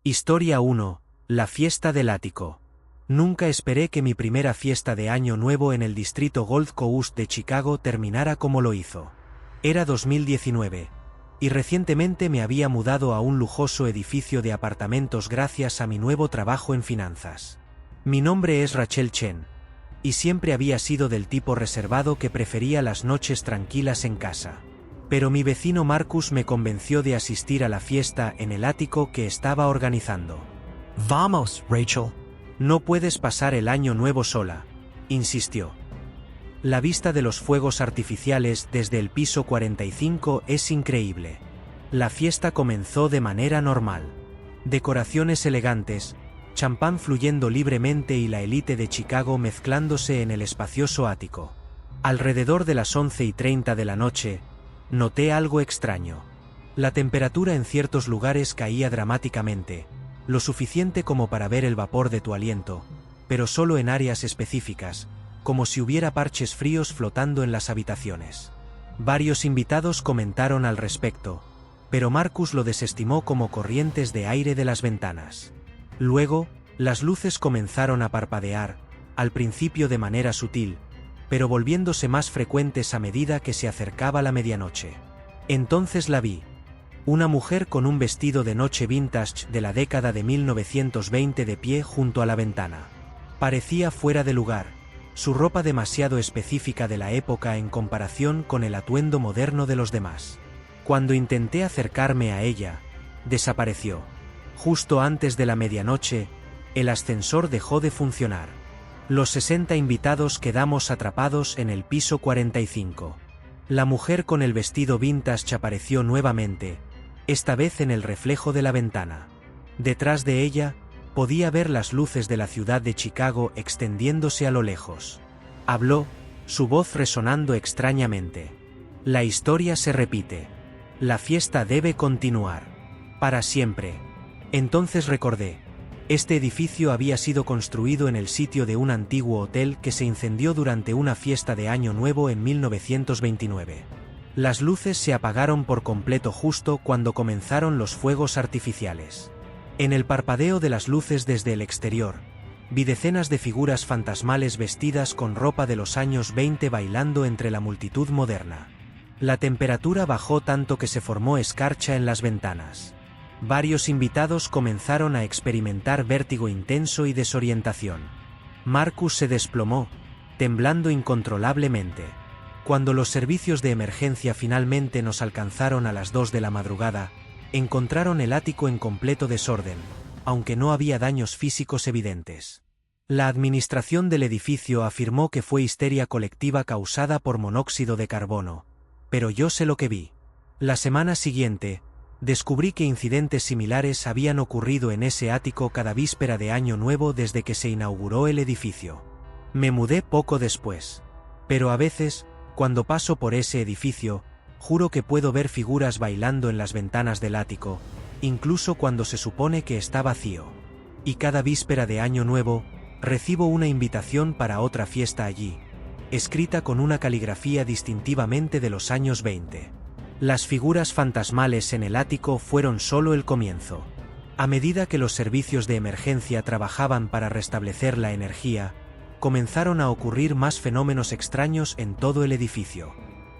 Historia 1. La fiesta del ático. Nunca esperé que mi primera fiesta de Año Nuevo en el distrito Gold Coast de Chicago terminara como lo hizo. Era 2019, y recientemente me había mudado a un lujoso edificio de apartamentos gracias a mi nuevo trabajo en finanzas. Mi nombre es Rachel Chen, y siempre había sido del tipo reservado que prefería las noches tranquilas en casa. Pero mi vecino Marcus me convenció de asistir a la fiesta en el ático que estaba organizando. Vamos, Rachel. No puedes pasar el Año Nuevo sola, insistió. La vista de los fuegos artificiales desde el piso 45 es increíble. La fiesta comenzó de manera normal. Decoraciones elegantes, champán fluyendo libremente y la élite de Chicago mezclándose en el espacioso ático. Alrededor de las 11:30 de la noche, noté algo extraño. La temperatura en ciertos lugares caía dramáticamente, lo suficiente como para ver el vapor de tu aliento, pero solo en áreas específicas, como si hubiera parches fríos flotando en las habitaciones. Varios invitados comentaron al respecto, pero Marcus lo desestimó como corrientes de aire de las ventanas. Luego, las luces comenzaron a parpadear, al principio de manera sutil, pero volviéndose más frecuentes a medida que se acercaba la medianoche. Entonces la vi. Una mujer con un vestido de noche vintage de la década de 1920 de pie junto a la ventana. Parecía fuera de lugar, su ropa demasiado específica de la época en comparación con el atuendo moderno de los demás. Cuando intenté acercarme a ella, desapareció. Justo antes de la medianoche, el ascensor dejó de funcionar. Los 60 invitados quedamos atrapados en el piso 45. La mujer con el vestido vintage apareció nuevamente, esta vez en el reflejo de la ventana. Detrás de ella, podía ver las luces de la ciudad de Chicago extendiéndose a lo lejos. Habló, su voz resonando extrañamente. La historia se repite. La fiesta debe continuar. Para siempre. Entonces recordé. Este edificio había sido construido en el sitio de un antiguo hotel que se incendió durante una fiesta de Año Nuevo en 1929. Las luces se apagaron por completo justo cuando comenzaron los fuegos artificiales. En el parpadeo de las luces desde el exterior, vi decenas de figuras fantasmales vestidas con ropa de los años 20 bailando entre la multitud moderna. La temperatura bajó tanto que se formó escarcha en las ventanas. Varios invitados comenzaron a experimentar vértigo intenso y desorientación. Marcus se desplomó, temblando incontrolablemente. Cuando los servicios de emergencia finalmente nos alcanzaron a las 2 de la madrugada, encontraron el ático en completo desorden, aunque no había daños físicos evidentes. La administración del edificio afirmó que fue histeria colectiva causada por monóxido de carbono, pero yo sé lo que vi. La semana siguiente, descubrí que incidentes similares habían ocurrido en ese ático cada víspera de Año Nuevo desde que se inauguró el edificio. Me mudé poco después. Pero a veces, cuando paso por ese edificio, juro que puedo ver figuras bailando en las ventanas del ático, incluso cuando se supone que está vacío. Y cada víspera de Año Nuevo, recibo una invitación para otra fiesta allí, escrita con una caligrafía distintivamente de los años 20. Las figuras fantasmales en el ático fueron solo el comienzo. A medida que los servicios de emergencia trabajaban para restablecer la energía, comenzaron a ocurrir más fenómenos extraños en todo el edificio.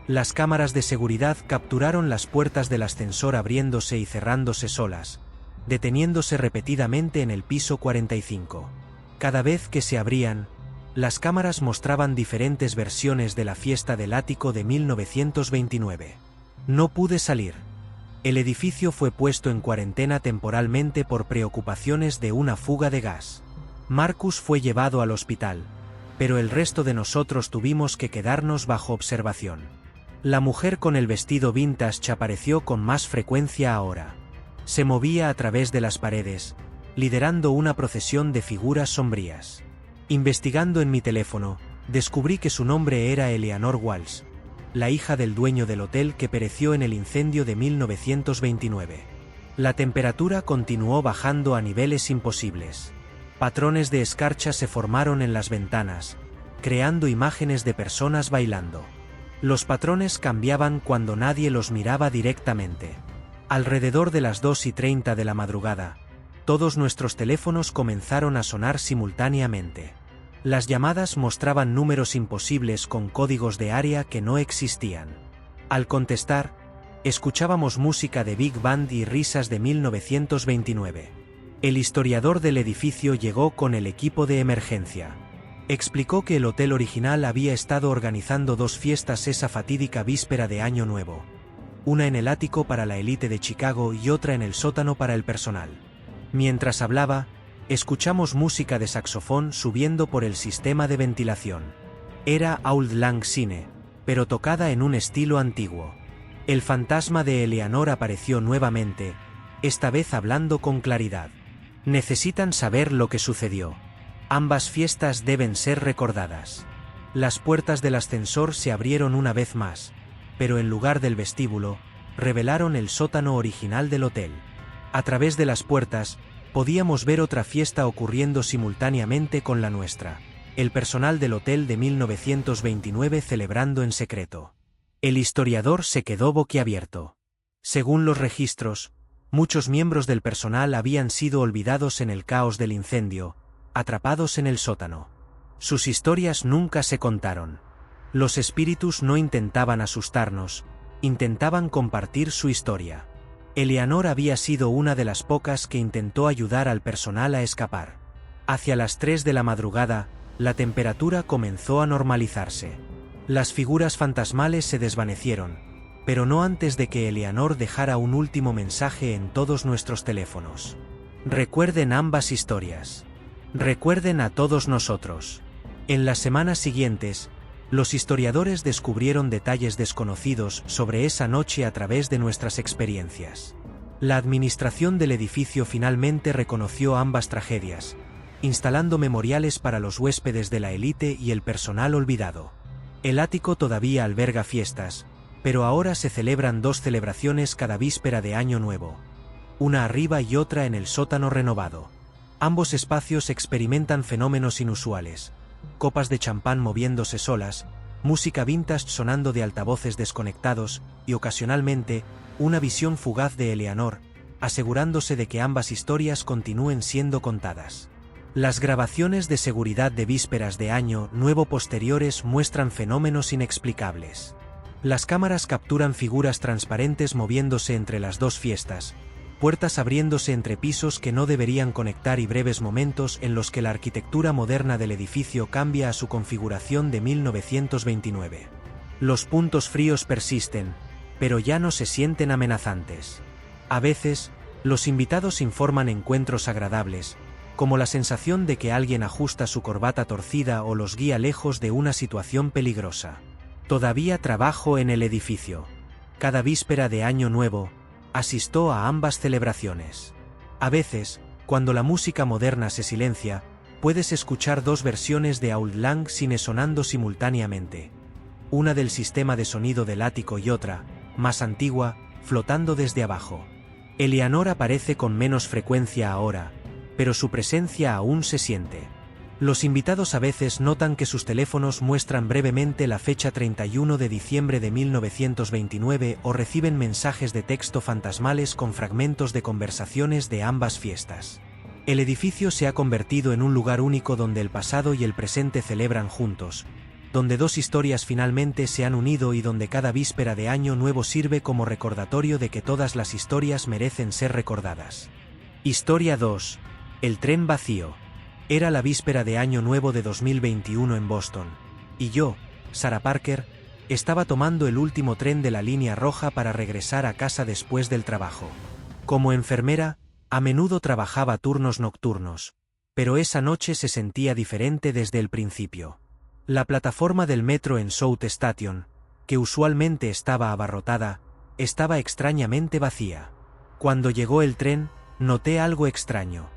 Las cámaras de seguridad capturaron las puertas del ascensor abriéndose y cerrándose solas, deteniéndose repetidamente en el piso 45. Cada vez que se abrían, las cámaras mostraban diferentes versiones de la fiesta del ático de 1929. No pude salir. El edificio fue puesto en cuarentena temporalmente por preocupaciones de una fuga de gas. Marcus fue llevado al hospital, pero el resto de nosotros tuvimos que quedarnos bajo observación. La mujer con el vestido vintage apareció con más frecuencia ahora. Se movía a través de las paredes, liderando una procesión de figuras sombrías. Investigando en mi teléfono, descubrí que su nombre era Eleanor Walsh, la hija del dueño del hotel que pereció en el incendio de 1929. La temperatura continuó bajando a niveles imposibles. Patrones de escarcha se formaron en las ventanas, creando imágenes de personas bailando. Los patrones cambiaban cuando nadie los miraba directamente. Alrededor de las 2:30 de la madrugada, Todos nuestros teléfonos comenzaron a sonar simultáneamente. Las llamadas mostraban números imposibles con códigos de área que no existían. Al contestar, escuchábamos música de Big Band y risas de 1929. El historiador del edificio llegó con el equipo de emergencia. Explicó que el hotel original había estado organizando 2 fiestas esa fatídica víspera de Año Nuevo. Una en el ático para la élite de Chicago y otra en el sótano para el personal. Mientras hablaba, escuchamos música de saxofón subiendo por el sistema de ventilación. Era Auld Lang Syne, pero tocada en un estilo antiguo. El fantasma de Eleanor apareció nuevamente, esta vez hablando con claridad. Necesitan saber lo que sucedió. Ambas fiestas deben ser recordadas. Las puertas del ascensor se abrieron una vez más, pero en lugar del vestíbulo, revelaron el sótano original del hotel. A través de las puertas, podíamos ver otra fiesta ocurriendo simultáneamente con la nuestra. El personal del hotel de 1929 celebrando en secreto. El historiador se quedó boquiabierto. Según los registros, muchos miembros del personal habían sido olvidados en el caos del incendio, atrapados en el sótano. Sus historias nunca se contaron. Los espíritus no intentaban asustarnos, intentaban compartir su historia. Eleanor había sido una de las pocas que intentó ayudar al personal a escapar. Hacia las 3 de la madrugada, la temperatura comenzó a normalizarse. Las figuras fantasmales se desvanecieron, pero no antes de que Eleanor dejara un último mensaje en todos nuestros teléfonos. Recuerden ambas historias. Recuerden a todos nosotros. En las semanas siguientes, los historiadores descubrieron detalles desconocidos sobre esa noche a través de nuestras experiencias. La administración del edificio finalmente reconoció ambas tragedias, instalando memoriales para los huéspedes de la élite y el personal olvidado. El ático todavía alberga fiestas, pero ahora se celebran 2 celebraciones cada víspera de Año Nuevo. Una arriba y otra en el sótano renovado. Ambos espacios experimentan fenómenos inusuales. Copas de champán moviéndose solas, música vintage sonando de altavoces desconectados y ocasionalmente, una visión fugaz de Eleanor, asegurándose de que ambas historias continúen siendo contadas. Las grabaciones de seguridad de vísperas de Año Nuevo posteriores muestran fenómenos inexplicables. Las cámaras capturan figuras transparentes moviéndose entre las 2 fiestas, puertas abriéndose entre pisos que no deberían conectar y breves momentos en los que la arquitectura moderna del edificio cambia a su configuración de 1929. Los puntos fríos persisten, pero ya no se sienten amenazantes. A veces, los invitados informan encuentros agradables, como la sensación de que alguien ajusta su corbata torcida o los guía lejos de una situación peligrosa. Todavía trabajo en el edificio. Cada víspera de Año Nuevo, asistió a ambas celebraciones. A veces, cuando la música moderna se silencia, puedes escuchar 2 versiones de Auld Lang Syne sonando simultáneamente. Una del sistema de sonido del ático y otra, más antigua, flotando desde abajo. Eleanor aparece con menos frecuencia ahora, pero su presencia aún se siente. Los invitados a veces notan que sus teléfonos muestran brevemente la fecha 31 de diciembre de 1929 o reciben mensajes de texto fantasmales con fragmentos de conversaciones de ambas fiestas. El edificio se ha convertido en un lugar único donde el pasado y el presente celebran juntos, donde 2 historias finalmente se han unido y donde cada víspera de Año Nuevo sirve como recordatorio de que todas las historias merecen ser recordadas. Historia 2. El tren vacío. Era la víspera de Año Nuevo de 2021 en Boston, y yo, Sarah Parker, estaba tomando el último tren de la línea roja para regresar a casa después del trabajo. Como enfermera, a menudo trabajaba turnos nocturnos, pero esa noche se sentía diferente desde el principio. La plataforma del metro en South Station, que usualmente estaba abarrotada, estaba extrañamente vacía. Cuando llegó el tren, noté algo extraño.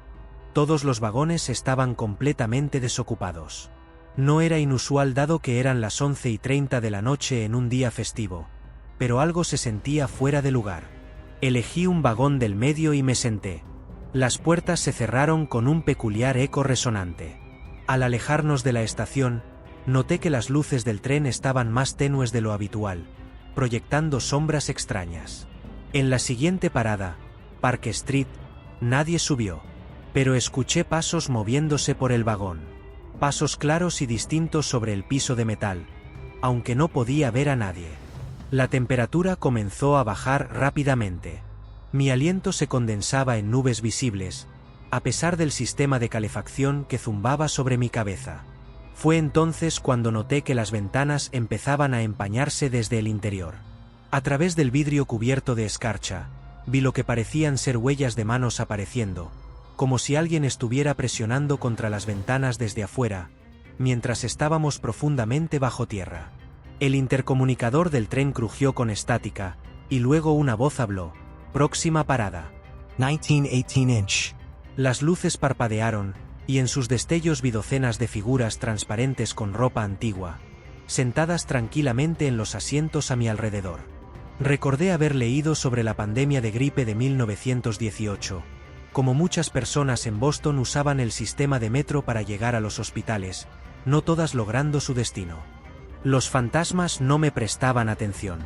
Todos los vagones estaban completamente desocupados. No era inusual dado que eran las 11:30 de la noche en un día festivo, pero algo se sentía fuera de lugar. Elegí un vagón del medio y me senté. Las puertas se cerraron con un peculiar eco resonante. Al alejarnos de la estación, noté que las luces del tren estaban más tenues de lo habitual, proyectando sombras extrañas. En la siguiente parada, Park Street, nadie subió. Pero escuché pasos moviéndose por el vagón. Pasos claros y distintos sobre el piso de metal, aunque no podía ver a nadie. La temperatura comenzó a bajar rápidamente. Mi aliento se condensaba en nubes visibles, a pesar del sistema de calefacción que zumbaba sobre mi cabeza. Fue entonces cuando noté que las ventanas empezaban a empañarse desde el interior. A través del vidrio cubierto de escarcha, vi lo que parecían ser huellas de manos apareciendo, como si alguien estuviera presionando contra las ventanas desde afuera, mientras estábamos profundamente bajo tierra. El intercomunicador del tren crujió con estática, y luego una voz habló: próxima parada. 1918-inch. Las luces parpadearon, y en sus destellos vi docenas de figuras transparentes con ropa antigua, sentadas tranquilamente en los asientos a mi alrededor. Recordé haber leído sobre la pandemia de gripe de 1918. Como muchas personas en Boston usaban el sistema de metro para llegar a los hospitales, no todas logrando su destino. Los fantasmas no me prestaban atención.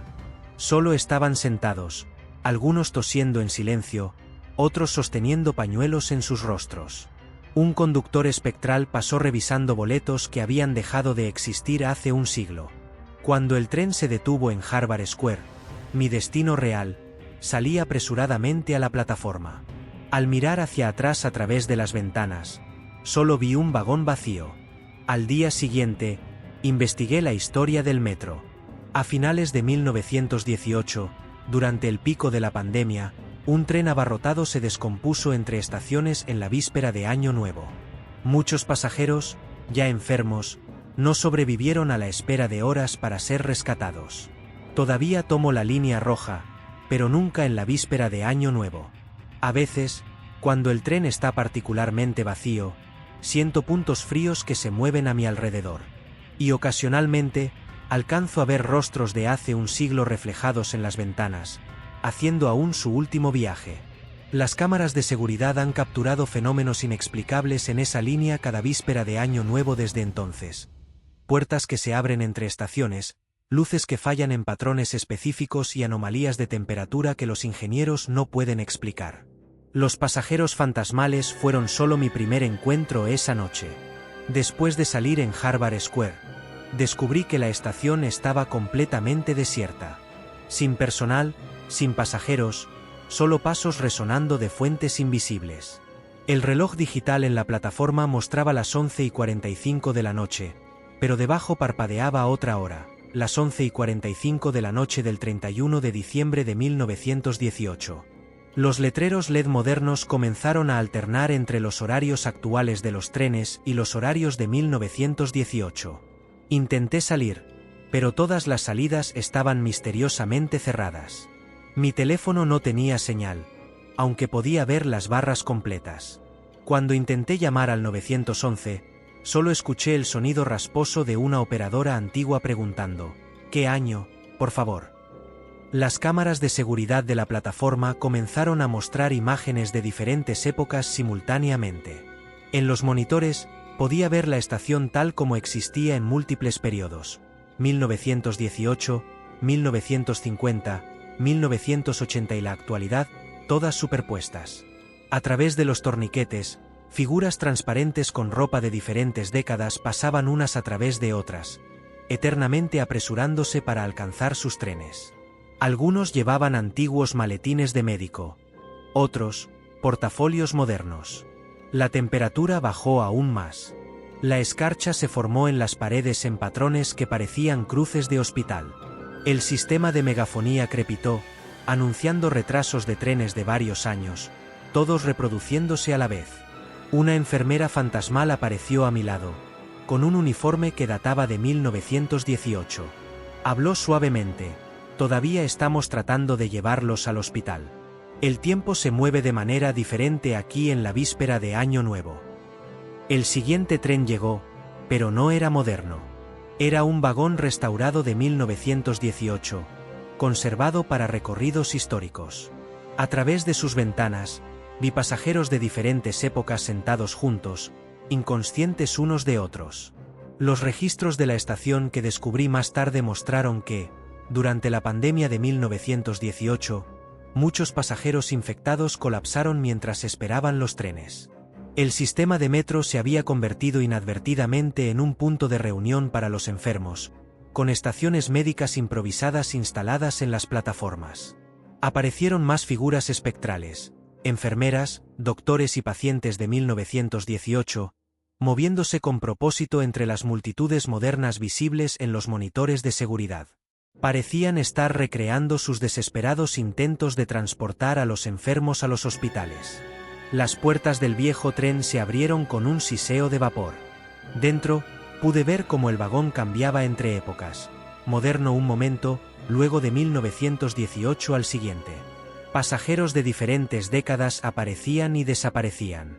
Solo estaban sentados, algunos tosiendo en silencio, otros sosteniendo pañuelos en sus rostros. Un conductor espectral pasó revisando boletos que habían dejado de existir hace un siglo. Cuando el tren se detuvo en Harvard Square, mi destino real, salí apresuradamente a la plataforma. Al mirar hacia atrás a través de las ventanas, solo vi un vagón vacío. Al día siguiente, investigué la historia del metro. A finales de 1918, durante el pico de la pandemia, un tren abarrotado se descompuso entre estaciones en la víspera de Año Nuevo. Muchos pasajeros, ya enfermos, no sobrevivieron a la espera de horas para ser rescatados. Todavía tomo la línea roja, pero nunca en la víspera de Año Nuevo. A veces, cuando el tren está particularmente vacío, siento puntos fríos que se mueven a mi alrededor. Y ocasionalmente, alcanzo a ver rostros de hace un siglo reflejados en las ventanas, haciendo aún su último viaje. Las cámaras de seguridad han capturado fenómenos inexplicables en esa línea cada víspera de Año Nuevo desde entonces. Puertas que se abren entre estaciones, luces que fallan en patrones específicos y anomalías de temperatura que los ingenieros no pueden explicar. Los pasajeros fantasmales fueron solo mi primer encuentro esa noche. Después de salir en Harvard Square, descubrí que la estación estaba completamente desierta. Sin personal, sin pasajeros, solo pasos resonando de fuentes invisibles. El reloj digital en la plataforma mostraba las 11:45 de la noche, pero debajo parpadeaba otra hora, las 11:45 de la noche del 31 de diciembre de 1918. Los letreros LED modernos comenzaron a alternar entre los horarios actuales de los trenes y los horarios de 1918. Intenté salir, pero todas las salidas estaban misteriosamente cerradas. Mi teléfono no tenía señal, aunque podía ver las barras completas. Cuando intenté llamar al 911, solo escuché el sonido rasposo de una operadora antigua preguntando: ¿qué año, por favor? Las cámaras de seguridad de la plataforma comenzaron a mostrar imágenes de diferentes épocas simultáneamente. En los monitores, podía ver la estación tal como existía en múltiples periodos: 1918, 1950, 1980 y la actualidad, todas superpuestas. A través de los torniquetes, figuras transparentes con ropa de diferentes décadas pasaban unas a través de otras, eternamente apresurándose para alcanzar sus trenes. Algunos llevaban antiguos maletines de médico, otros, portafolios modernos. La temperatura bajó aún más. La escarcha se formó en las paredes en patrones que parecían cruces de hospital. El sistema de megafonía crepitó, anunciando retrasos de trenes de varios años, todos reproduciéndose a la vez. Una enfermera fantasmal apareció a mi lado, con un uniforme que databa de 1918. Habló suavemente: todavía estamos tratando de llevarlos al hospital. El tiempo se mueve de manera diferente aquí en la víspera de Año Nuevo. El siguiente tren llegó, pero no era moderno. Era un vagón restaurado de 1918, conservado para recorridos históricos. A través de sus ventanas, vi pasajeros de diferentes épocas sentados juntos, inconscientes unos de otros. Los registros de la estación que descubrí más tarde mostraron que, durante la pandemia de 1918, muchos pasajeros infectados colapsaron mientras esperaban los trenes. El sistema de metro se había convertido inadvertidamente en un punto de reunión para los enfermos, con estaciones médicas improvisadas instaladas en las plataformas. Aparecieron más figuras espectrales, enfermeras, doctores y pacientes de 1918, moviéndose con propósito entre las multitudes modernas visibles en los monitores de seguridad. Parecían estar recreando sus desesperados intentos de transportar a los enfermos a los hospitales. Las puertas del viejo tren se abrieron con un siseo de vapor. Dentro, pude ver cómo el vagón cambiaba entre épocas. Moderno un momento, luego de 1918 al siguiente. Pasajeros de diferentes décadas aparecían y desaparecían.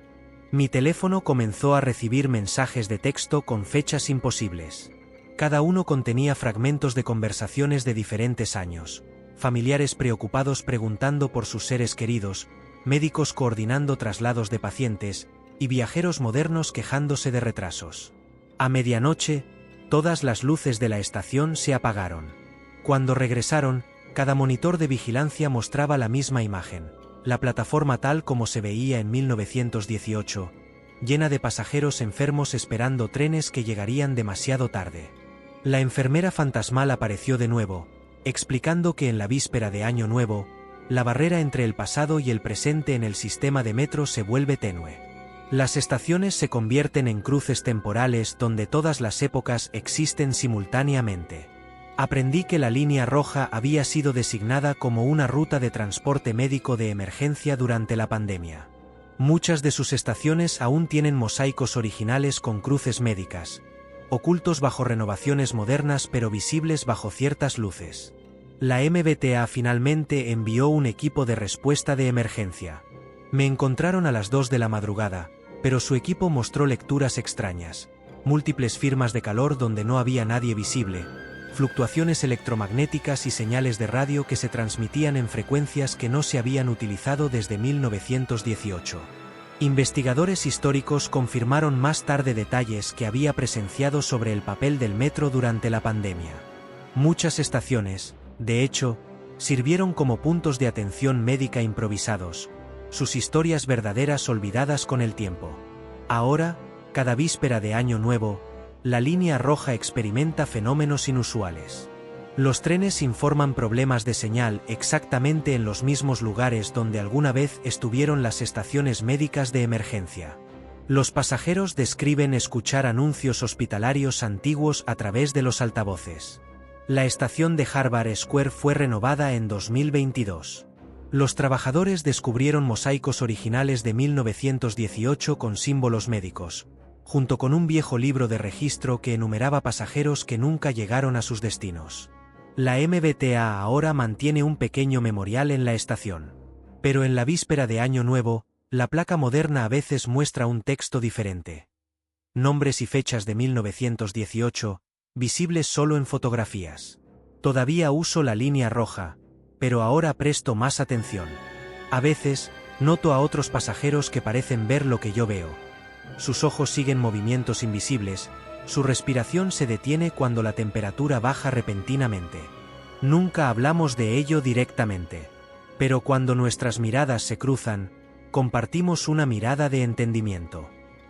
Mi teléfono comenzó a recibir mensajes de texto con fechas imposibles. Cada uno contenía fragmentos de conversaciones de diferentes años, familiares preocupados preguntando por sus seres queridos, médicos coordinando traslados de pacientes, y viajeros modernos quejándose de retrasos. A medianoche, todas las luces de la estación se apagaron. Cuando regresaron, cada monitor de vigilancia mostraba la misma imagen, la plataforma tal como se veía en 1918, llena de pasajeros enfermos esperando trenes que llegarían demasiado tarde. La enfermera fantasmal apareció de nuevo, explicando que en la víspera de Año Nuevo, la barrera entre el pasado y el presente en el sistema de metro se vuelve tenue. Las estaciones se convierten en cruces temporales donde todas las épocas existen simultáneamente. Aprendí que la línea roja había sido designada como una ruta de transporte médico de emergencia durante la pandemia. Muchas de sus estaciones aún tienen mosaicos originales con cruces médicas, ocultos bajo renovaciones modernas pero visibles bajo ciertas luces. La MBTA finalmente envió un equipo de respuesta de emergencia. Me encontraron a las 2 de la madrugada, pero su equipo mostró lecturas extrañas, múltiples firmas de calor donde no había nadie visible, fluctuaciones electromagnéticas y señales de radio que se transmitían en frecuencias que no se habían utilizado desde 1918. Investigadores históricos confirmaron más tarde detalles que había presenciado sobre el papel del metro durante la pandemia. Muchas estaciones, de hecho, sirvieron como puntos de atención médica improvisados, sus historias verdaderas olvidadas con el tiempo. Ahora, cada víspera de Año Nuevo, la línea roja experimenta fenómenos inusuales. Los trenes informan problemas de señal exactamente en los mismos lugares donde alguna vez estuvieron las estaciones médicas de emergencia. Los pasajeros describen escuchar anuncios hospitalarios antiguos a través de los altavoces. La estación de Harvard Square fue renovada en 2022. Los trabajadores descubrieron mosaicos originales de 1918 con símbolos médicos, junto con un viejo libro de registro que enumeraba pasajeros que nunca llegaron a sus destinos. La MBTA ahora mantiene un pequeño memorial en la estación. Pero en la víspera de Año Nuevo, la placa moderna a veces muestra un texto diferente. Nombres y fechas de 1918, visibles solo en fotografías. Todavía uso la línea roja, pero ahora presto más atención. A veces, noto a otros pasajeros que parecen ver lo que yo veo. Sus ojos siguen movimientos invisibles, su respiración se detiene cuando la temperatura baja repentinamente. Nunca hablamos de ello directamente. Pero cuando nuestras miradas se cruzan, compartimos una mirada de entendimiento.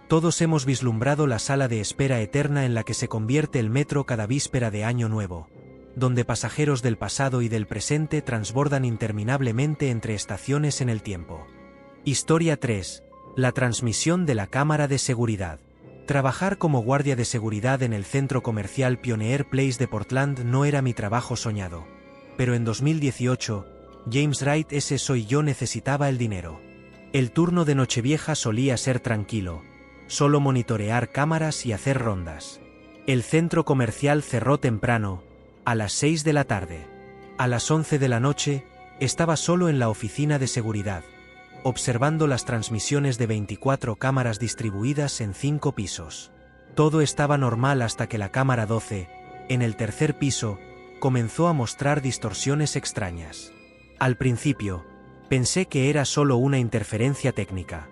Todos hemos vislumbrado la sala de espera eterna en la que se convierte el metro cada víspera de Año Nuevo, donde pasajeros del pasado y del presente transbordan interminablemente entre estaciones en el tiempo. Historia 3. La transmisión de la cámara de seguridad. Trabajar como guardia de seguridad en el centro comercial Pioneer Place de Portland no era mi trabajo soñado. Pero en 2018, James Wright soy yo necesitaba el dinero. El turno de Nochevieja solía ser tranquilo, solo monitorear cámaras y hacer rondas. El centro comercial cerró temprano, a las 6 de la tarde. A las 11 de la noche, estaba solo en la oficina de seguridad, observando las transmisiones de 24 cámaras distribuidas en 5 pisos. Todo estaba normal hasta que la cámara 12, en el tercer piso, comenzó a mostrar distorsiones extrañas. Al principio, pensé que era solo una interferencia técnica,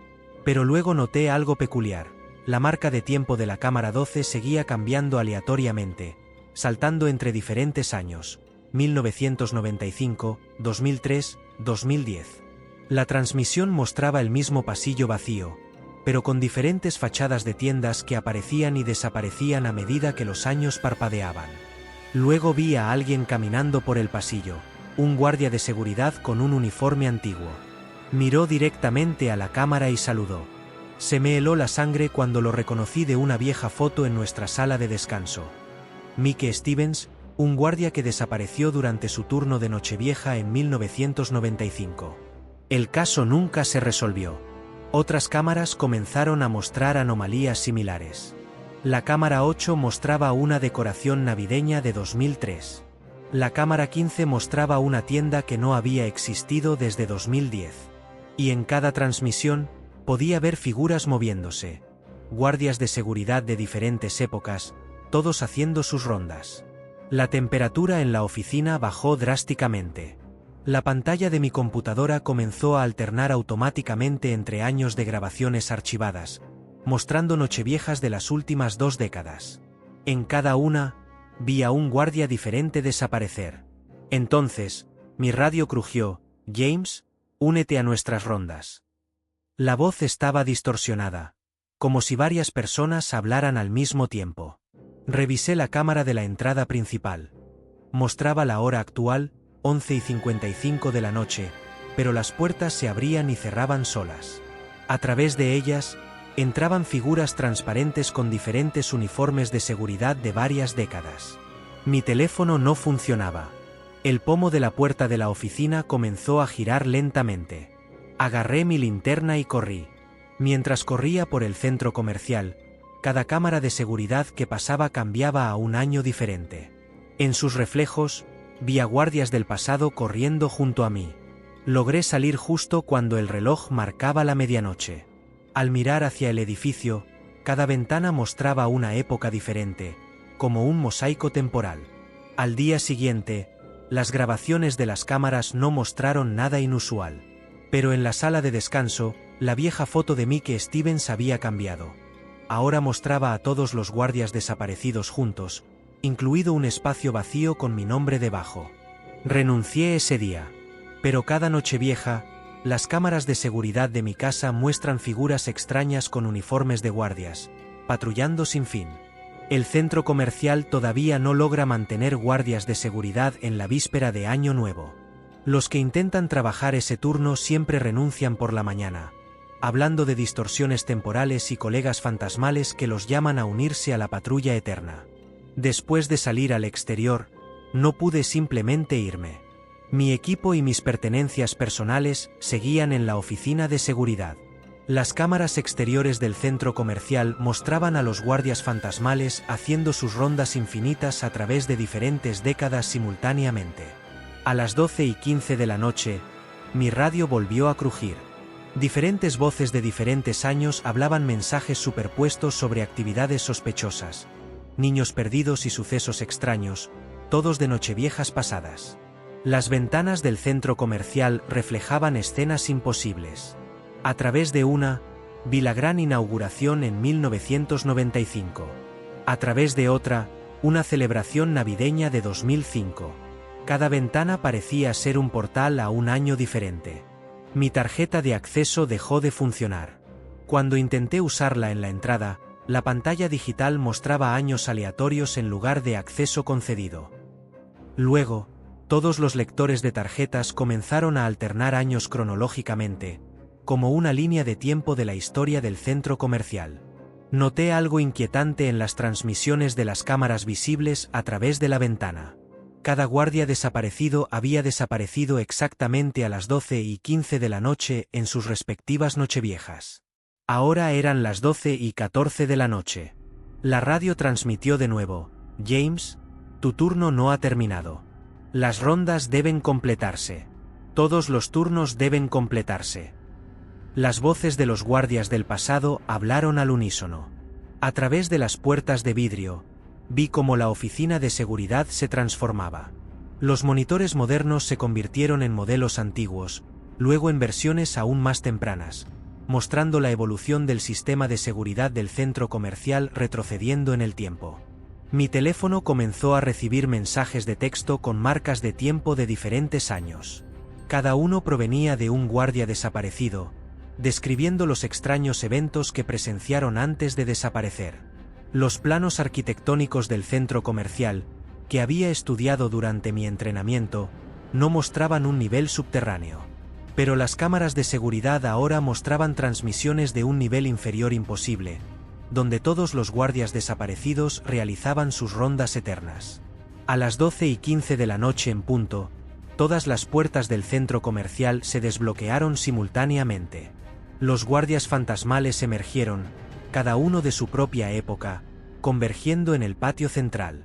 pero luego noté algo peculiar. La marca de tiempo de la cámara 12 seguía cambiando aleatoriamente, saltando entre diferentes años, 1995, 2003, 2010. La transmisión mostraba el mismo pasillo vacío, pero con diferentes fachadas de tiendas que aparecían y desaparecían a medida que los años parpadeaban. Luego vi a alguien caminando por el pasillo, un guardia de seguridad con un uniforme antiguo. Miró directamente a la cámara y saludó. Se me heló la sangre cuando lo reconocí de una vieja foto en nuestra sala de descanso. Mike Stevens, un guardia que desapareció durante su turno de Nochevieja en 1995. El caso nunca se resolvió. Otras cámaras comenzaron a mostrar anomalías similares. La cámara 8 mostraba una decoración navideña de 2003. La cámara 15 mostraba una tienda que no había existido desde 2010. Y en cada transmisión, podía ver figuras moviéndose. Guardias de seguridad de diferentes épocas, todos haciendo sus rondas. La temperatura en la oficina bajó drásticamente. La pantalla de mi computadora comenzó a alternar automáticamente entre años de grabaciones archivadas, mostrando nocheviejas de las últimas 2 décadas. En cada una, vi a un guardia diferente desaparecer. Entonces, mi radio crujió: «James, únete a nuestras rondas». La voz estaba distorsionada, como si varias personas hablaran al mismo tiempo. Revisé la cámara de la entrada principal. Mostraba la hora actual, 11:55 de la noche, pero las puertas se abrían y cerraban solas. A través de ellas, entraban figuras transparentes con diferentes uniformes de seguridad de varias décadas. Mi teléfono no funcionaba. El pomo de la puerta de la oficina comenzó a girar lentamente. Agarré mi linterna y corrí. Mientras corría por el centro comercial, cada cámara de seguridad que pasaba cambiaba a un año diferente. En sus reflejos, vi a guardias del pasado corriendo junto a mí. Logré salir justo cuando el reloj marcaba la medianoche. Al mirar hacia el edificio, cada ventana mostraba una época diferente, como un mosaico temporal. Al día siguiente, las grabaciones de las cámaras no mostraron nada inusual. Pero en la sala de descanso, la vieja foto de Mike Stevens había cambiado. Ahora mostraba a todos los guardias desaparecidos juntos, incluido un espacio vacío con mi nombre debajo. Renuncié ese día. Pero cada Nochevieja, las cámaras de seguridad de mi casa muestran figuras extrañas con uniformes de guardias, patrullando sin fin. El centro comercial todavía no logra mantener guardias de seguridad en la víspera de Año Nuevo. Los que intentan trabajar ese turno siempre renuncian por la mañana, hablando de distorsiones temporales y colegas fantasmales que los llaman a unirse a la patrulla eterna. Después de salir al exterior, no pude simplemente irme. Mi equipo y mis pertenencias personales seguían en la oficina de seguridad. Las cámaras exteriores del centro comercial mostraban a los guardias fantasmales haciendo sus rondas infinitas a través de diferentes décadas simultáneamente. A las 12:15 de la noche, mi radio volvió a crujir. Diferentes voces de diferentes años hablaban mensajes superpuestos sobre actividades sospechosas, niños perdidos y sucesos extraños, todos de nocheviejas pasadas. Las ventanas del centro comercial reflejaban escenas imposibles. A través de una, vi la gran inauguración en 1995. A través de otra, una celebración navideña de 2005. Cada ventana parecía ser un portal a un año diferente. Mi tarjeta de acceso dejó de funcionar. Cuando intenté usarla en la entrada, la pantalla digital mostraba años aleatorios en lugar de acceso concedido. Luego, todos los lectores de tarjetas comenzaron a alternar años cronológicamente, como una línea de tiempo de la historia del centro comercial. Noté algo inquietante en las transmisiones de las cámaras visibles a través de la ventana. Cada guardia desaparecido había desaparecido exactamente a las 12:15 de la noche en sus respectivas nocheviejas. Ahora eran las 12:14 de la noche. La radio transmitió de nuevo: «James, tu turno no ha terminado. Las rondas deben completarse. Todos los turnos deben completarse». Las voces de los guardias del pasado hablaron al unísono. A través de las puertas de vidrio, vi cómo la oficina de seguridad se transformaba. Los monitores modernos se convirtieron en modelos antiguos, luego en versiones aún más tempranas, mostrando la evolución del sistema de seguridad del centro comercial retrocediendo en el tiempo. Mi teléfono comenzó a recibir mensajes de texto con marcas de tiempo de diferentes años. Cada uno provenía de un guardia desaparecido, describiendo los extraños eventos que presenciaron antes de desaparecer. Los planos arquitectónicos del centro comercial, que había estudiado durante mi entrenamiento, no mostraban un nivel subterráneo. Pero las cámaras de seguridad ahora mostraban transmisiones de un nivel inferior imposible, donde todos los guardias desaparecidos realizaban sus rondas eternas. A las 12:15 de la noche en punto, todas las puertas del centro comercial se desbloquearon simultáneamente. Los guardias fantasmales emergieron, cada uno de su propia época, convergiendo en el patio central.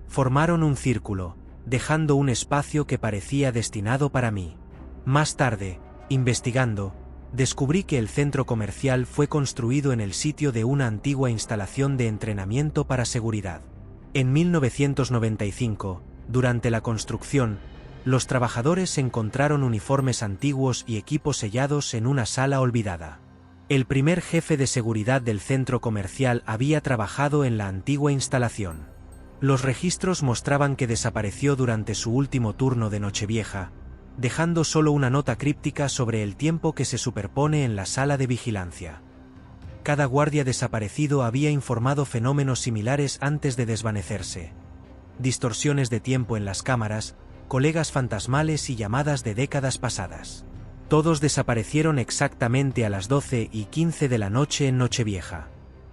Formaron un círculo, dejando un espacio que parecía destinado para mí. Más tarde, investigando, descubrí que el centro comercial fue construido en el sitio de una antigua instalación de entrenamiento para seguridad. En 1995, durante la construcción, los trabajadores encontraron uniformes antiguos y equipos sellados en una sala olvidada. El primer jefe de seguridad del centro comercial había trabajado en la antigua instalación. Los registros mostraban que desapareció durante su último turno de Nochevieja, dejando solo una nota críptica sobre el tiempo que se superpone en la sala de vigilancia. Cada guardia desaparecido había informado fenómenos similares antes de desvanecerse. Distorsiones de tiempo en las cámaras, colegas fantasmales y llamadas de décadas pasadas. Todos desaparecieron exactamente a las 12:15 de la noche en Nochevieja.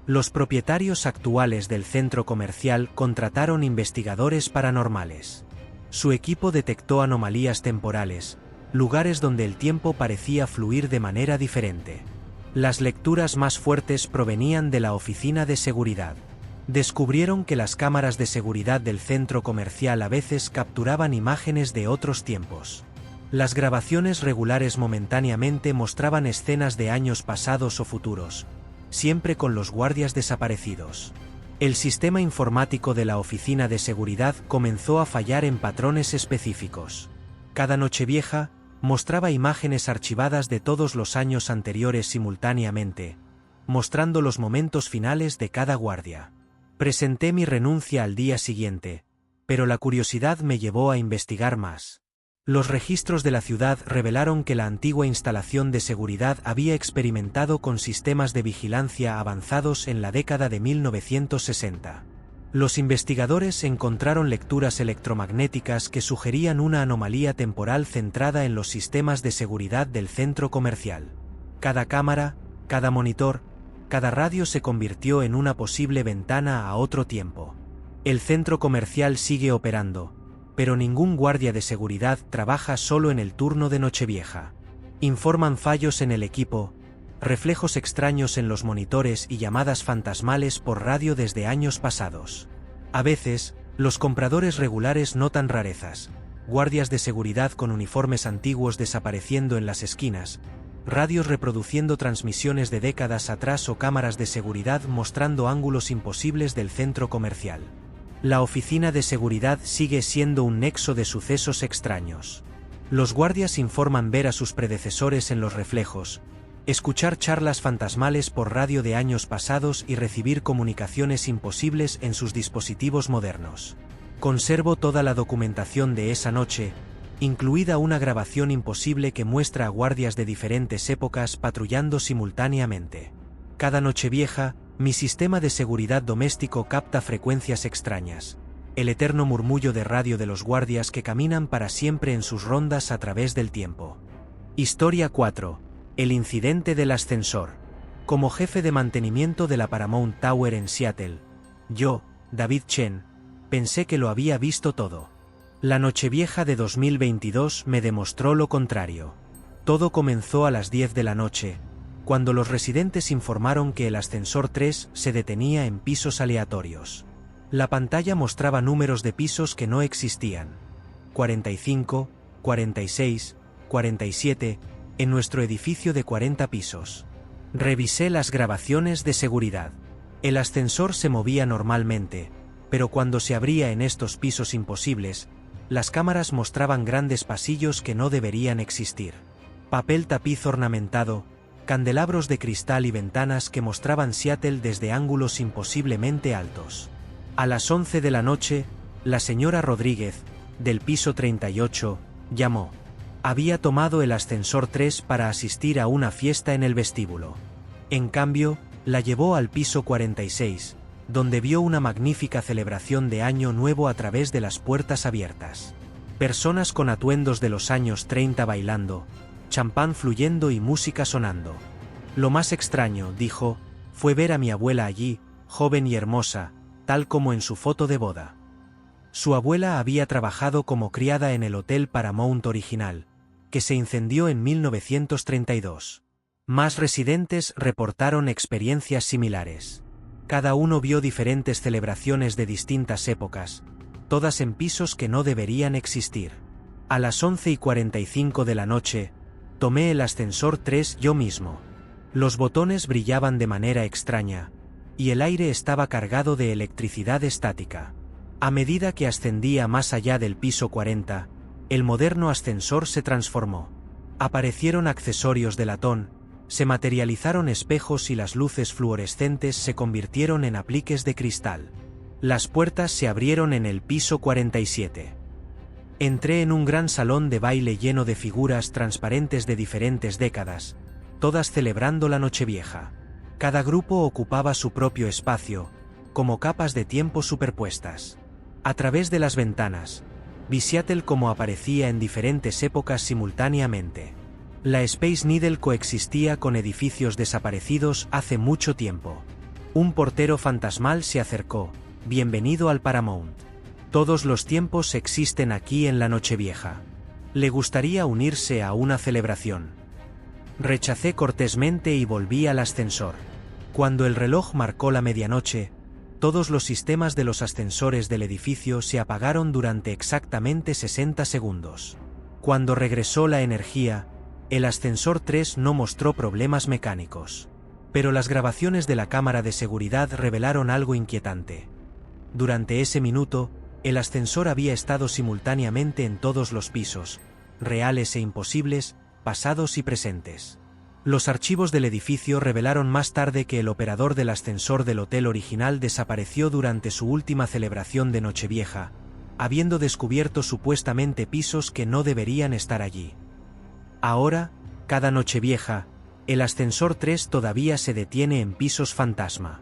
Los propietarios actuales del centro comercial contrataron investigadores paranormales. Su equipo detectó anomalías temporales, lugares donde el tiempo parecía fluir de manera diferente. Las lecturas más fuertes provenían de la oficina de seguridad. Descubrieron que las cámaras de seguridad del centro comercial a veces capturaban imágenes de otros tiempos. Las grabaciones regulares momentáneamente mostraban escenas de años pasados o futuros, siempre con los guardias desaparecidos. El sistema informático de la oficina de seguridad comenzó a fallar en patrones específicos. Cada Nochevieja mostraba imágenes archivadas de todos los años anteriores simultáneamente, mostrando los momentos finales de cada guardia. Presenté mi renuncia al día siguiente, pero la curiosidad me llevó a investigar más. Los registros de la ciudad revelaron que la antigua instalación de seguridad había experimentado con sistemas de vigilancia avanzados en la década de 1960. Los investigadores encontraron lecturas electromagnéticas que sugerían una anomalía temporal centrada en los sistemas de seguridad del centro comercial. Cada cámara, cada monitor, cada radio se convirtió en una posible ventana a otro tiempo. El centro comercial sigue operando, pero ningún guardia de seguridad trabaja solo en el turno de Nochevieja. Informan fallos en el equipo, reflejos extraños en los monitores y llamadas fantasmales por radio desde años pasados. A veces, los compradores regulares notan rarezas, guardias de seguridad con uniformes antiguos desapareciendo en las esquinas, radios reproduciendo transmisiones de décadas atrás o cámaras de seguridad mostrando ángulos imposibles del centro comercial. La oficina de seguridad sigue siendo un nexo de sucesos extraños. Los guardias informan ver a sus predecesores en los reflejos, escuchar charlas fantasmales por radio de años pasados y recibir comunicaciones imposibles en sus dispositivos modernos. Conservo toda la documentación de esa noche, incluida una grabación imposible que muestra a guardias de diferentes épocas patrullando simultáneamente. Cada Nochevieja, mi sistema de seguridad doméstico capta frecuencias extrañas, el eterno murmullo de radio de los guardias que caminan para siempre en sus rondas a través del tiempo. Historia 4. El incidente del ascensor. Como jefe de mantenimiento de la Paramount Tower en Seattle, yo, David Chen, pensé que lo había visto todo. La Nochevieja de 2022 me demostró lo contrario. Todo comenzó a las 10 de la noche, cuando los residentes informaron que el ascensor 3 se detenía en pisos aleatorios. La pantalla mostraba números de pisos que no existían. 45, 46, 47, en nuestro edificio de 40 pisos. Revisé las grabaciones de seguridad. El ascensor se movía normalmente, pero cuando se abría en estos pisos imposibles, las cámaras mostraban grandes pasillos que no deberían existir. Papel tapiz ornamentado, candelabros de cristal y ventanas que mostraban Seattle desde ángulos imposiblemente altos. A las 11 de la noche, la señora Rodríguez, del piso 38, llamó. Había tomado el ascensor 3 para asistir a una fiesta en el vestíbulo. En cambio, la llevó al piso 46, donde vio una magnífica celebración de Año Nuevo a través de las puertas abiertas. Personas con atuendos de los años 30 bailando, champán fluyendo y música sonando. Lo más extraño, dijo, fue ver a mi abuela allí, joven y hermosa, tal como en su foto de boda. Su abuela había trabajado como criada en el Hotel Paramount original, que se incendió en 1932. Más residentes reportaron experiencias similares. Cada uno vio diferentes celebraciones de distintas épocas, todas en pisos que no deberían existir. A las 11:45 de la noche, tomé el ascensor 3 yo mismo. Los botones brillaban de manera extraña, y el aire estaba cargado de electricidad estática. A medida que ascendía más allá del piso 40, el moderno ascensor se transformó. Aparecieron accesorios de latón, se materializaron espejos y las luces fluorescentes se convirtieron en apliques de cristal. Las puertas se abrieron en el piso 47. Entré en un gran salón de baile lleno de figuras transparentes de diferentes décadas, todas celebrando la Nochevieja. Cada grupo ocupaba su propio espacio, como capas de tiempo superpuestas. A través de las ventanas, vi Seattle como aparecía en diferentes épocas simultáneamente. La Space Needle coexistía con edificios desaparecidos hace mucho tiempo. Un portero fantasmal se acercó. Bienvenido al Paramount. Todos los tiempos existen aquí en la Nochevieja. ¿Le gustaría unirse a una celebración? Rechacé cortésmente y volví al ascensor. Cuando el reloj marcó la medianoche, todos los sistemas de los ascensores del edificio se apagaron durante exactamente 60 segundos. Cuando regresó la energía, el ascensor 3 no mostró problemas mecánicos. Pero las grabaciones de la cámara de seguridad revelaron algo inquietante. Durante ese minuto, el ascensor había estado simultáneamente en todos los pisos, reales e imposibles, pasados y presentes. Los archivos del edificio revelaron más tarde que el operador del ascensor del hotel original desapareció durante su última celebración de Nochevieja, habiendo descubierto supuestamente pisos que no deberían estar allí. Ahora, cada Nochevieja, el ascensor 3 todavía se detiene en pisos fantasma.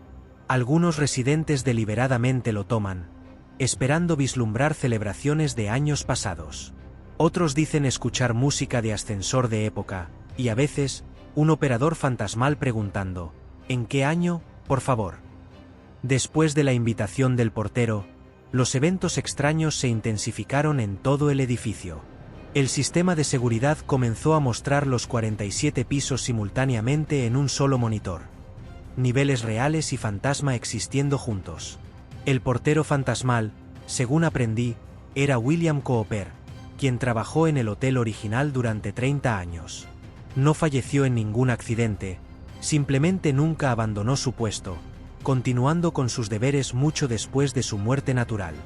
Algunos residentes deliberadamente lo toman, esperando vislumbrar celebraciones de años pasados. Otros dicen escuchar música de ascensor de época, y a veces, un operador fantasmal preguntando, ¿en qué año, por favor? Después de la invitación del portero, los eventos extraños se intensificaron en todo el edificio. El sistema de seguridad comenzó a mostrar los 47 pisos simultáneamente en un solo monitor. Niveles reales y fantasma existiendo juntos. El portero fantasmal, según aprendí, era William Cooper, quien trabajó en el hotel original durante 30 años. No falleció en ningún accidente, simplemente nunca abandonó su puesto, continuando con sus deberes mucho después de su muerte natural.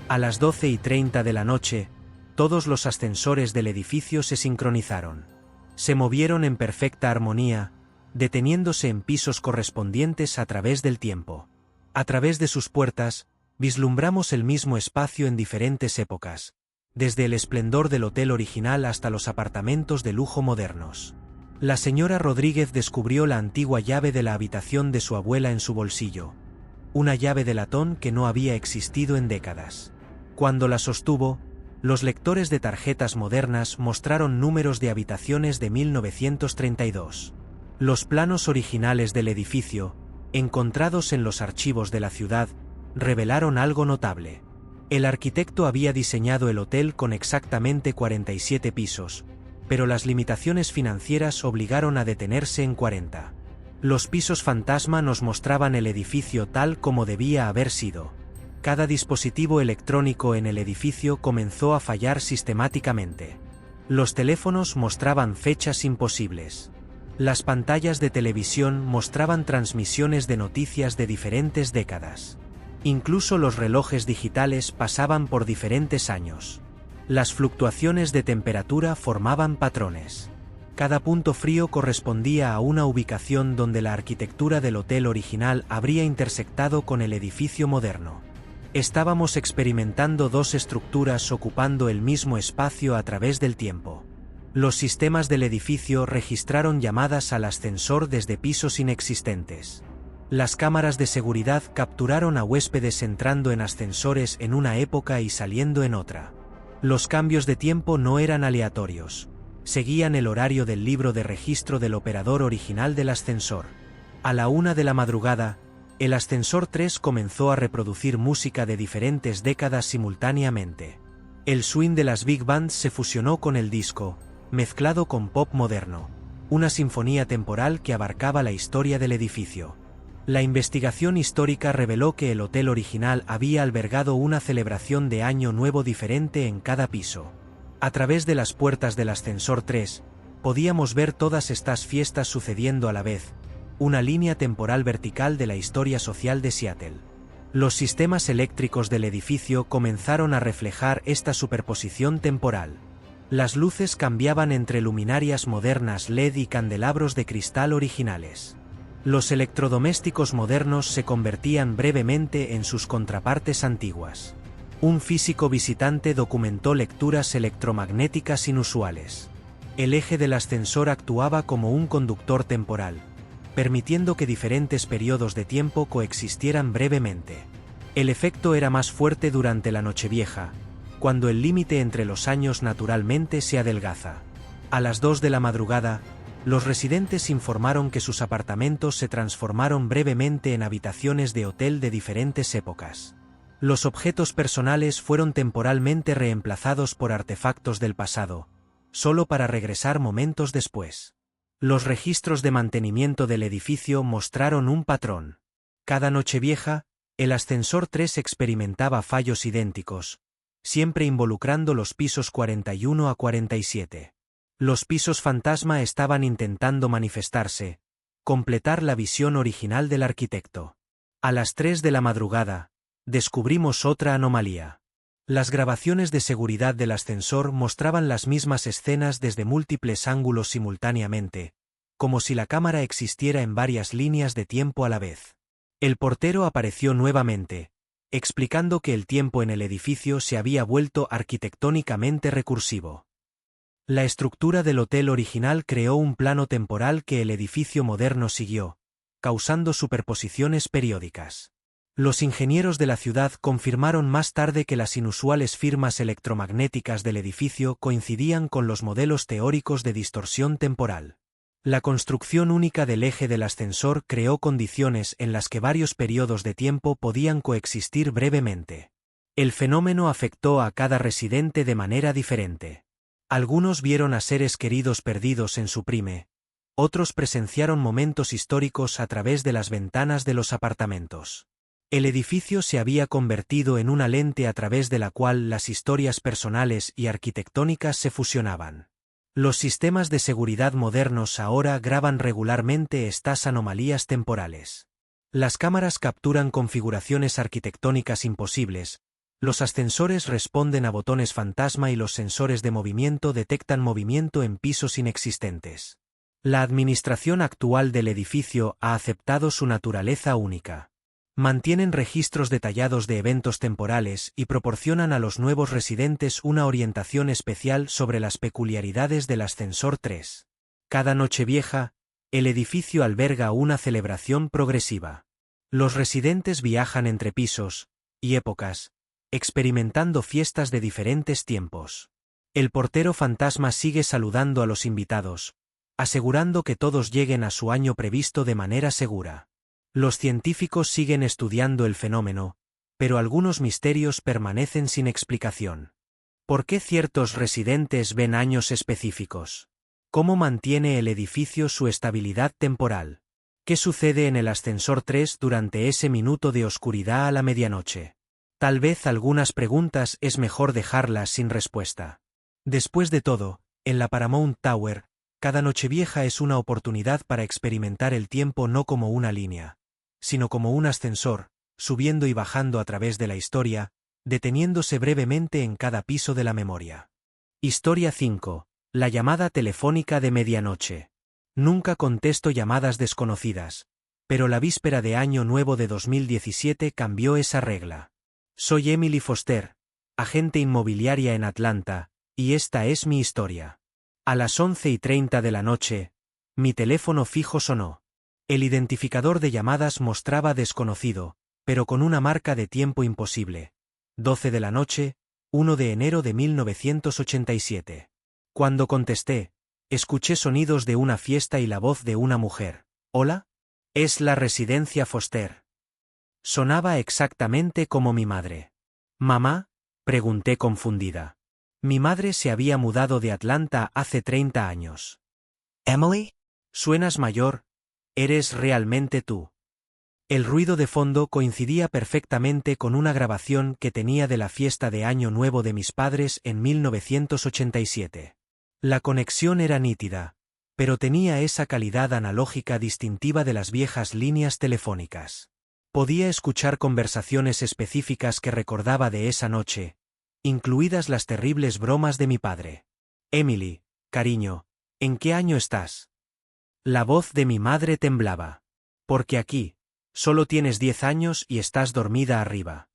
A las 12:30 de la noche, todos los ascensores del edificio se sincronizaron. Se movieron en perfecta armonía, deteniéndose en pisos correspondientes a través del tiempo. A través de sus puertas, vislumbramos el mismo espacio en diferentes épocas, desde el esplendor del hotel original hasta los apartamentos de lujo modernos. La señora Rodríguez descubrió la antigua llave de la habitación de su abuela en su bolsillo, una llave de latón que no había existido en décadas. Cuando la sostuvo, los lectores de tarjetas modernas mostraron números de habitaciones de 1932. Los planos originales del edificio, encontrados en los archivos de la ciudad, revelaron algo notable. El arquitecto había diseñado el hotel con exactamente 47 pisos, pero las limitaciones financieras obligaron a detenerse en 40. Los pisos fantasma nos mostraban el edificio tal como debía haber sido. Cada dispositivo electrónico en el edificio comenzó a fallar sistemáticamente. Los teléfonos mostraban fechas imposibles. Las pantallas de televisión mostraban transmisiones de noticias de diferentes décadas. Incluso los relojes digitales pasaban por diferentes años. Las fluctuaciones de temperatura formaban patrones. Cada punto frío correspondía a una ubicación donde la arquitectura del hotel original habría intersectado con el edificio moderno. Estábamos experimentando dos estructuras ocupando el mismo espacio a través del tiempo. Los sistemas del edificio registraron llamadas al ascensor desde pisos inexistentes. Las cámaras de seguridad capturaron a huéspedes entrando en ascensores en una época y saliendo en otra. Los cambios de tiempo no eran aleatorios. Seguían el horario del libro de registro del operador original del ascensor. A la 1 de la madrugada, el ascensor 3 comenzó a reproducir música de diferentes décadas simultáneamente. El swing de las big bands se fusionó con el disco, mezclado con pop moderno. Una sinfonía temporal que abarcaba la historia del edificio. La investigación histórica reveló que el hotel original había albergado una celebración de Año Nuevo diferente en cada piso. A través de las puertas del ascensor 3, podíamos ver todas estas fiestas sucediendo a la vez, una línea temporal vertical de la historia social de Seattle. Los sistemas eléctricos del edificio comenzaron a reflejar esta superposición temporal. Las luces cambiaban entre luminarias modernas LED y candelabros de cristal originales. Los electrodomésticos modernos se convertían brevemente en sus contrapartes antiguas. Un físico visitante documentó lecturas electromagnéticas inusuales. El eje del ascensor actuaba como un conductor temporal, permitiendo que diferentes periodos de tiempo coexistieran brevemente. El efecto era más fuerte durante la Nochevieja, cuando el límite entre los años naturalmente se adelgaza. A las 2 de la madrugada, los residentes informaron que sus apartamentos se transformaron brevemente en habitaciones de hotel de diferentes épocas. Los objetos personales fueron temporalmente reemplazados por artefactos del pasado, solo para regresar momentos después. Los registros de mantenimiento del edificio mostraron un patrón. Cada Nochevieja, el ascensor 3 experimentaba fallos idénticos, siempre involucrando los pisos 41 a 47. Los pisos fantasma estaban intentando manifestarse, completar la visión original del arquitecto. A las 3 de la madrugada, descubrimos otra anomalía. Las grabaciones de seguridad del ascensor mostraban las mismas escenas desde múltiples ángulos simultáneamente, como si la cámara existiera en varias líneas de tiempo a la vez. El portero apareció nuevamente, explicando que el tiempo en el edificio se había vuelto arquitectónicamente recursivo. La estructura del hotel original creó un plano temporal que el edificio moderno siguió, causando superposiciones periódicas. Los ingenieros de la ciudad confirmaron más tarde que las inusuales firmas electromagnéticas del edificio coincidían con los modelos teóricos de distorsión temporal. La construcción única del eje del ascensor creó condiciones en las que varios periodos de tiempo podían coexistir brevemente. El fenómeno afectó a cada residente de manera diferente. Algunos vieron a seres queridos perdidos en su prime, otros presenciaron momentos históricos a través de las ventanas de los apartamentos. El edificio se había convertido en una lente a través de la cual las historias personales y arquitectónicas se fusionaban. Los sistemas de seguridad modernos ahora graban regularmente estas anomalías temporales. Las cámaras capturan configuraciones arquitectónicas imposibles, los ascensores responden a botones fantasma y los sensores de movimiento detectan movimiento en pisos inexistentes. La administración actual del edificio ha aceptado su naturaleza única. Mantienen registros detallados de eventos temporales y proporcionan a los nuevos residentes una orientación especial sobre las peculiaridades del ascensor 3. Cada Nochevieja, el edificio alberga una celebración progresiva. Los residentes viajan entre pisos y épocas, experimentando fiestas de diferentes tiempos. El portero fantasma sigue saludando a los invitados, asegurando que todos lleguen a su año previsto de manera segura. Los científicos siguen estudiando el fenómeno, pero algunos misterios permanecen sin explicación. ¿Por qué ciertos residentes ven años específicos? ¿Cómo mantiene el edificio su estabilidad temporal? ¿Qué sucede en el ascensor 3 durante ese minuto de oscuridad a la medianoche? Tal vez algunas preguntas es mejor dejarlas sin respuesta. Después de todo, en la Paramount Tower, cada Nochevieja es una oportunidad para experimentar el tiempo no como una línea, sino como un ascensor, subiendo y bajando a través de la historia, deteniéndose brevemente en cada piso de la memoria. Historia 5. La llamada telefónica de medianoche. Nunca contesto llamadas desconocidas, pero la víspera de Año Nuevo de 2017 cambió esa regla. Soy Emily Foster, agente inmobiliaria en Atlanta, y esta es mi historia. A las 11:30 de la noche, mi teléfono fijo sonó. El identificador de llamadas mostraba desconocido, pero con una marca de tiempo imposible. 12 de la noche, 1 de enero de 1987. Cuando contesté, escuché sonidos de una fiesta y la voz de una mujer. ¿Hola? Es la residencia Foster. Sonaba exactamente como mi madre. ¿Mamá? Pregunté confundida. Mi madre se había mudado de Atlanta hace 30 años. Emily? Suenas mayor, ¿eres realmente tú? El ruido de fondo coincidía perfectamente con una grabación que tenía de la fiesta de Año Nuevo de mis padres en 1987. La conexión era nítida, pero tenía esa calidad analógica distintiva de las viejas líneas telefónicas. Podía escuchar conversaciones específicas que recordaba de esa noche, incluidas las terribles bromas de mi padre. Emily, cariño, ¿en qué año estás? La voz de mi madre temblaba. Porque aquí, solo tienes 10 años y estás dormida arriba.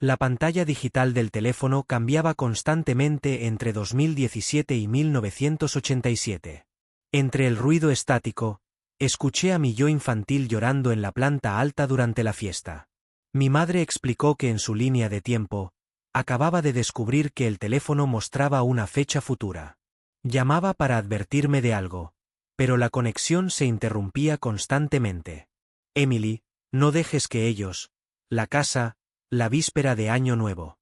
La pantalla digital del teléfono cambiaba constantemente entre 2017 y 1987. Entre el ruido estático, escuché a mi yo infantil llorando en la planta alta durante la fiesta. Mi madre explicó que en su línea de tiempo, acababa de descubrir que el teléfono mostraba una fecha futura. Llamaba para advertirme de algo, pero la conexión se interrumpía constantemente. Emily, no dejes que ellos, la casa, la víspera de Año Nuevo.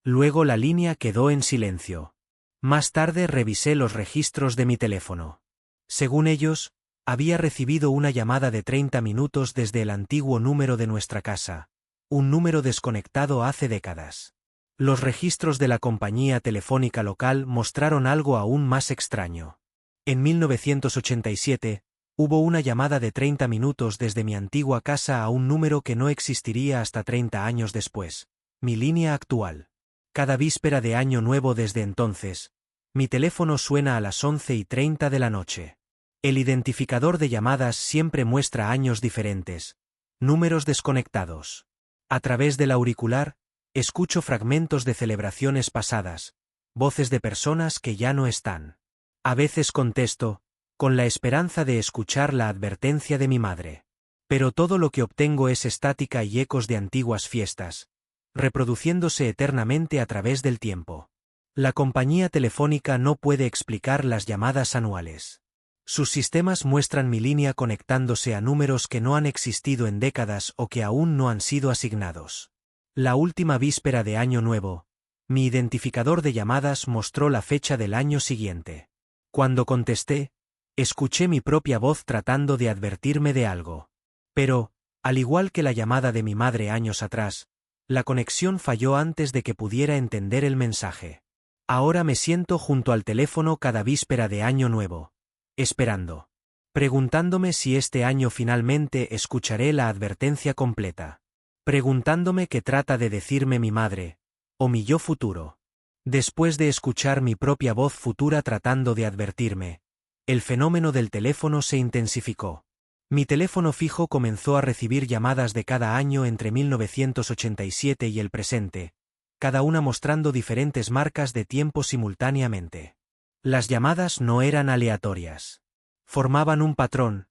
Luego la línea quedó en silencio. Más tarde revisé los registros de mi teléfono. Según ellos, había recibido una llamada de 30 minutos desde el antiguo número de nuestra casa, un número desconectado hace décadas. Los registros de la compañía telefónica local mostraron algo aún más extraño. En 1987, hubo una llamada de 30 minutos desde mi antigua casa a un número que no existiría hasta 30 años después, mi línea actual. Cada víspera de Año Nuevo desde entonces, mi teléfono suena a las 11:30 de la noche. El identificador de llamadas siempre muestra años diferentes, números desconectados. A través del auricular, escucho fragmentos de celebraciones pasadas, voces de personas que ya no están. A veces contesto, con la esperanza de escuchar la advertencia de mi madre. Pero todo lo que obtengo es estática y ecos de antiguas fiestas, reproduciéndose eternamente a través del tiempo. La compañía telefónica no puede explicar las llamadas anuales. Sus sistemas muestran mi línea conectándose a números que no han existido en décadas o que aún no han sido asignados. La última víspera de Año Nuevo, mi identificador de llamadas mostró la fecha del año siguiente. Cuando contesté, escuché mi propia voz tratando de advertirme de algo. Pero, al igual que la llamada de mi madre años atrás, la conexión falló antes de que pudiera entender el mensaje. Ahora me siento junto al teléfono cada víspera de Año Nuevo, esperando, preguntándome si este año finalmente escucharé la advertencia completa, preguntándome qué trata de decirme mi madre, o mi yo futuro. Después de escuchar mi propia voz futura tratando de advertirme, el fenómeno del teléfono se intensificó. Mi teléfono fijo comenzó a recibir llamadas de cada año entre 1987 y el presente, cada una mostrando diferentes marcas de tiempo simultáneamente. Las llamadas no eran aleatorias. Formaban un patrón,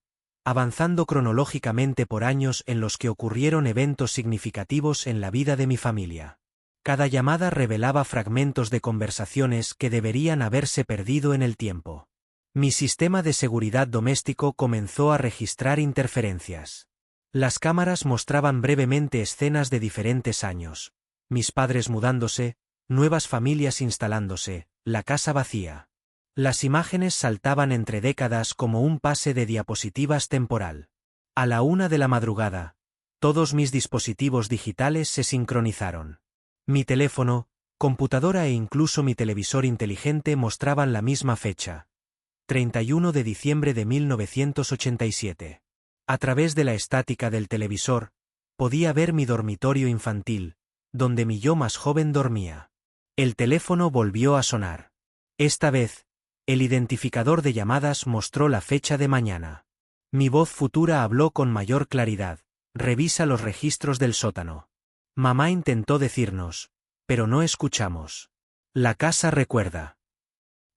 avanzando cronológicamente por años en los que ocurrieron eventos significativos en la vida de mi familia. Cada llamada revelaba fragmentos de conversaciones que deberían haberse perdido en el tiempo. Mi sistema de seguridad doméstico comenzó a registrar interferencias. Las cámaras mostraban brevemente escenas de diferentes años. Mis padres mudándose, nuevas familias instalándose, la casa vacía. Las imágenes saltaban entre décadas como un pase de diapositivas temporal. A la 1 de la madrugada, todos mis dispositivos digitales se sincronizaron. Mi teléfono, computadora e incluso mi televisor inteligente mostraban la misma fecha. 31 de diciembre de 1987. A través de la estática del televisor, podía ver mi dormitorio infantil, donde mi yo más joven dormía. El teléfono volvió a sonar. Esta vez, el identificador de llamadas mostró la fecha de mañana. Mi voz futura habló con mayor claridad. Revisa los registros del sótano. Mamá intentó decirnos, pero no escuchamos. La casa recuerda.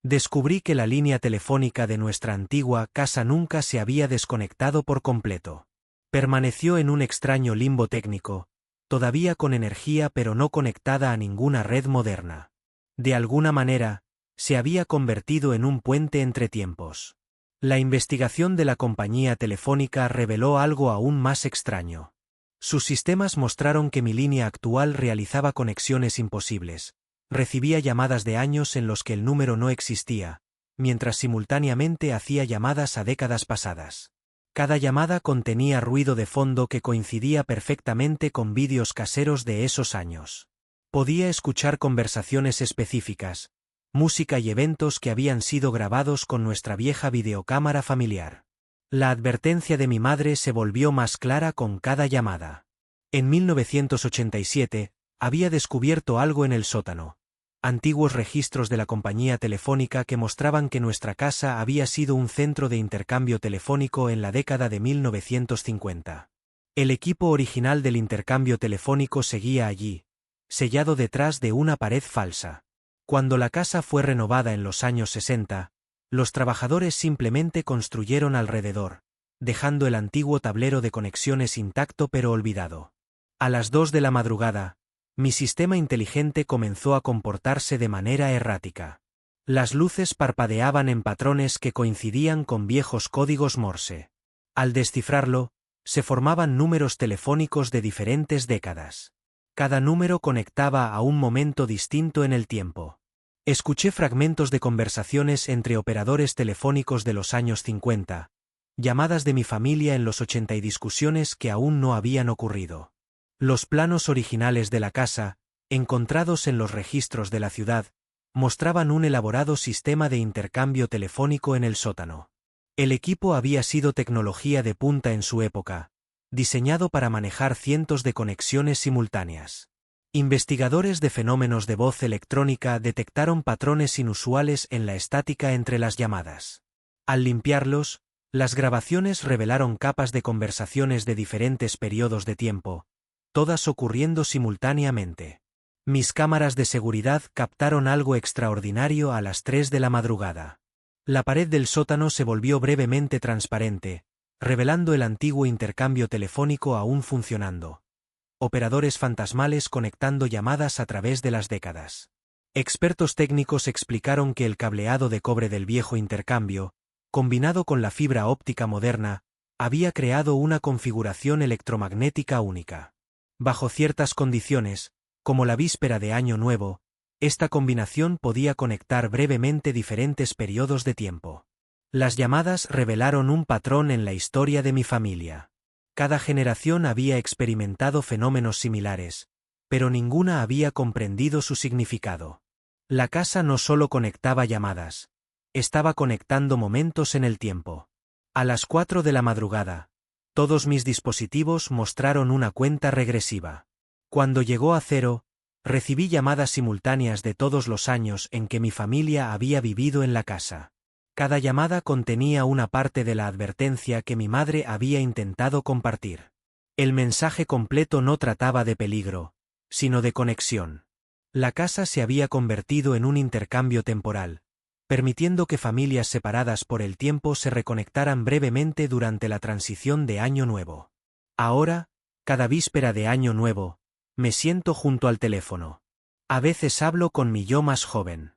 Descubrí que la línea telefónica de nuestra antigua casa nunca se había desconectado por completo. Permaneció en un extraño limbo técnico, todavía con energía pero no conectada a ninguna red moderna. De alguna manera, se había convertido en un puente entre tiempos. La investigación de la compañía telefónica reveló algo aún más extraño. Sus sistemas mostraron que mi línea actual realizaba conexiones imposibles. Recibía llamadas de años en los que el número no existía, mientras simultáneamente hacía llamadas a décadas pasadas. Cada llamada contenía ruido de fondo que coincidía perfectamente con vídeos caseros de esos años. Podía escuchar conversaciones específicas, música y eventos que habían sido grabados con nuestra vieja videocámara familiar. La advertencia de mi madre se volvió más clara con cada llamada. En 1987, había descubierto algo en el sótano. Antiguos registros de la compañía telefónica que mostraban que nuestra casa había sido un centro de intercambio telefónico en la década de 1950. El equipo original del intercambio telefónico seguía allí, sellado detrás de una pared falsa. Cuando la casa fue renovada en los años 60, los trabajadores simplemente construyeron alrededor, dejando el antiguo tablero de conexiones intacto pero olvidado. A las 2 de la madrugada, mi sistema inteligente comenzó a comportarse de manera errática. Las luces parpadeaban en patrones que coincidían con viejos códigos Morse. Al descifrarlo, se formaban números telefónicos de diferentes décadas. Cada número conectaba a un momento distinto en el tiempo. Escuché fragmentos de conversaciones entre operadores telefónicos de los años 50, llamadas de mi familia en los 80 y discusiones que aún no habían ocurrido. Los planos originales de la casa, encontrados en los registros de la ciudad, mostraban un elaborado sistema de intercambio telefónico en el sótano. El equipo había sido tecnología de punta en su época, diseñado para manejar cientos de conexiones simultáneas. Investigadores de fenómenos de voz electrónica detectaron patrones inusuales en la estática entre las llamadas. Al limpiarlos, las grabaciones revelaron capas de conversaciones de diferentes periodos de tiempo, todas ocurriendo simultáneamente. Mis cámaras de seguridad captaron algo extraordinario a las 3 de la madrugada. La pared del sótano se volvió brevemente transparente, revelando el antiguo intercambio telefónico aún funcionando. Operadores fantasmales conectando llamadas a través de las décadas. Expertos técnicos explicaron que el cableado de cobre del viejo intercambio, combinado con la fibra óptica moderna, había creado una configuración electromagnética única. Bajo ciertas condiciones, como la víspera de Año Nuevo, esta combinación podía conectar brevemente diferentes periodos de tiempo. Las llamadas revelaron un patrón en la historia de mi familia. Cada generación había experimentado fenómenos similares, pero ninguna había comprendido su significado. La casa no solo conectaba llamadas, estaba conectando momentos en el tiempo. A las 4 de la madrugada, todos mis dispositivos mostraron una cuenta regresiva. Cuando llegó a 0, recibí llamadas simultáneas de todos los años en que mi familia había vivido en la casa. Cada llamada contenía una parte de la advertencia que mi madre había intentado compartir. El mensaje completo no trataba de peligro, sino de conexión. La casa se había convertido en un intercambio temporal, permitiendo que familias separadas por el tiempo se reconectaran brevemente durante la transición de Año Nuevo. Ahora, cada víspera de Año Nuevo, me siento junto al teléfono. A veces hablo con mi yo más joven.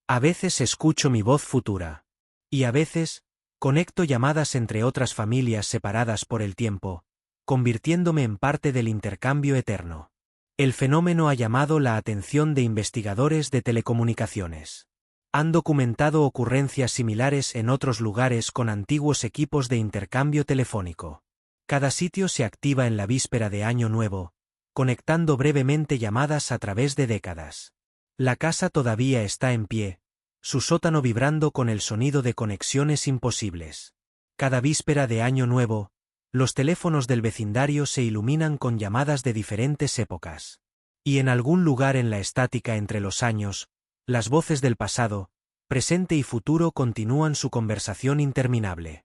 A veces escucho mi voz futura. Y a veces, conecto llamadas entre otras familias separadas por el tiempo, convirtiéndome en parte del intercambio eterno. El fenómeno ha llamado la atención de investigadores de telecomunicaciones. Han documentado ocurrencias similares en otros lugares con antiguos equipos de intercambio telefónico. Cada sitio se activa en la víspera de Año Nuevo, conectando brevemente llamadas a través de décadas. La casa todavía está en pie, su sótano vibrando con el sonido de conexiones imposibles. Cada víspera de Año Nuevo, los teléfonos del vecindario se iluminan con llamadas de diferentes épocas. Y en algún lugar en la estática entre los años, las voces del pasado, presente y futuro continúan su conversación interminable.